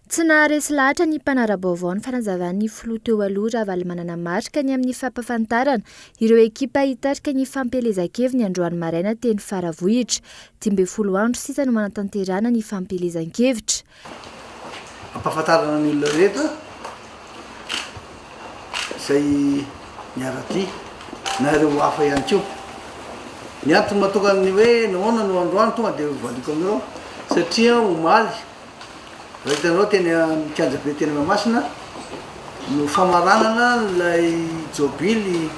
Tsy naharesy lahatra ny mpanara-baovao ny fanazavany filoha teo aloha Ravalomanana manana marika ny amin'ny fampafantarana ireo ekipa hitarika ny fampelezan-keviny androany maraina teny Faravohitra. 12 andro sisa no manatanterana ny fampelezan-kevitra. Ampafantarana ny olona rehetra izay miara-tia na ireo hafa ihany koa. Ny antony mahatonga ny hoe nahoana no androany tonga dia voaliko aminareo satria omaly raha hitanao teny mikanja be teny Mahamasina no famaranana ilay jobily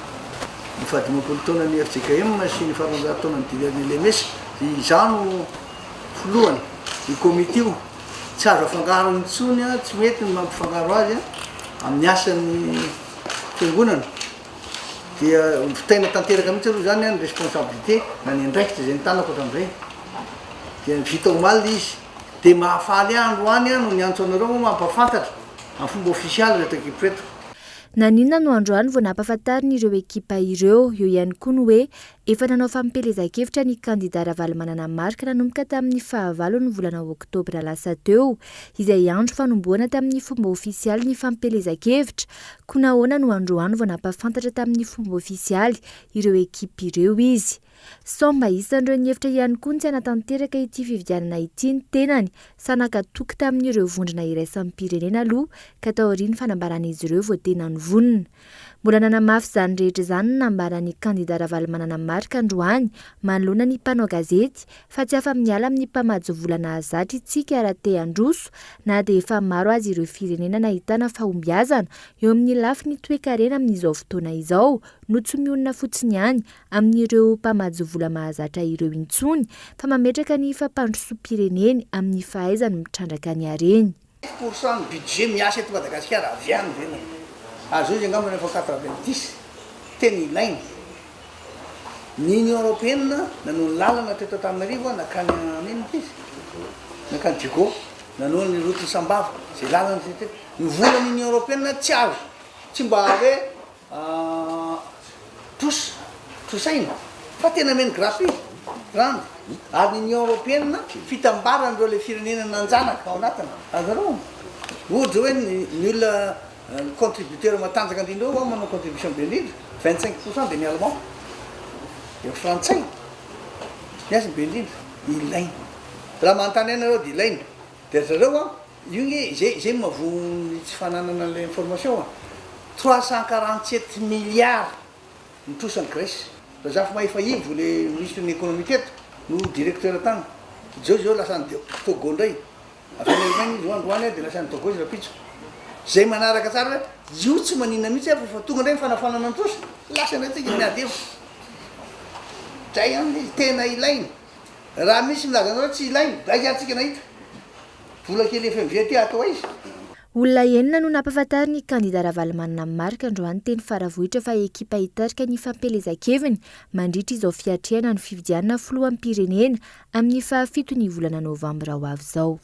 ny fahadimapolo taona ny FJKM sy ny faharoanjato taona ny dilian'ny LMS izano filohany ny komite io tsy azo afangaro intsony tsy mety ny mampifangaro azy amin'ny asan'ny fiangonana dia tena tanteraka mihitsy aloha zany ny responsabilité na ny andraikitra izay ny tanako hatramin'izay dia vita omaly izy dia mahafaly andro any no ny antso anareo mampafantatra amin'ny fomba ofisialy reto ekipa reto. Naninona no androany vao nampahafantarina ireo ekipa ireo, eo ihany koa no hoe efa nanao fampelezan-kevitra ny kandida Ravalomanana marika nanomboka tamin'ny 9 ny volana Oktobra lasa teo, izay andro fanomboana tamin'ny fomba ofisialy ny fampelezan-kevitra. Koa nahoana no androany vao nampahafantatra tamin'ny fomba ofisialy ireo ekipa ireo izy. Somba isan'ireo ny hevitra ihany koa ny tsy hanatanteraka ity fifidianana ity ny tenany sanakatoky tamin'ireo vondrona iraisan'ny pirenena aloha ka tao aorian'ny fanambaran'izy ireo vao tena nivonina. Mbola nanamafy izany rehetra izany ny nambaran'ny kandida Ravalomanana marika androany manoloana ny mpanao gazety fa tsy afa-miala amin'ny mpamajo vola nahazatra itsika raha te handroso na dia efa maro azy ireo firenena nahitana fahombiazana eo amin'ny lafiny toe-karena amin'izao fotoana izao no tsy mionona fotsiny ihany amin'ireo mpamajo vola mahazatra ireo intsony fa mametraka ny fampandrosoam-pireneny amin'ny fahaizany mitrandraka ny hareny. % ny budget miasa eto Madagasikara avy any vena. Azo izy angamba rehefa 90 tena ilaina. Ny Union Européenne nanao ny lalana teto Antananarivo nakany anena izy. Nakany Digo, nanao ny route Sambava, izay lalana izay teto. Ny volan'ny Union Européenne tsy azo. Tsy mba hoe trosaina fa tena mena gratuit grande. Ary ny Union Européenne fitambaran'ireo le firenena nanjanaka ao anatiny. Azarao ohatra hoe ny olona contributeur matanjaka indrindra ao manao contribution be indrindra 25% dia ny Allemand dia Frantsay miasa be indrindra ilaina. Raha manontany ianareo dia ilaina dia zareo io izay mahavoa tsy fananana le information 347 milliards nitrosany Grèce. Zafy mahefa ivo le ministre ny économie teto no directeur tany zao lasany Togo indray avy any Allemagne izy androany dia lasany Togo izy rapitso zay manaraka tsara io tsy manina mihitsy fa tonga indray fanafanana nitrosa lasa indray tsika miady eo zay izy tena ilaina. Raha misy milaza anareo tsy ilaina daikatsika nahita vola kely FMV ty atao izy. Olona enina no nampahafantarina ny kandida Ravalomanana marika androany teny Faravohitra fa ekipa hitarika ny fampelezan-keviny mandritra izao fiatrehana ny fifidianana filohan'ny pirenena amin'ny 7 ny volana Novambra ho avy izao.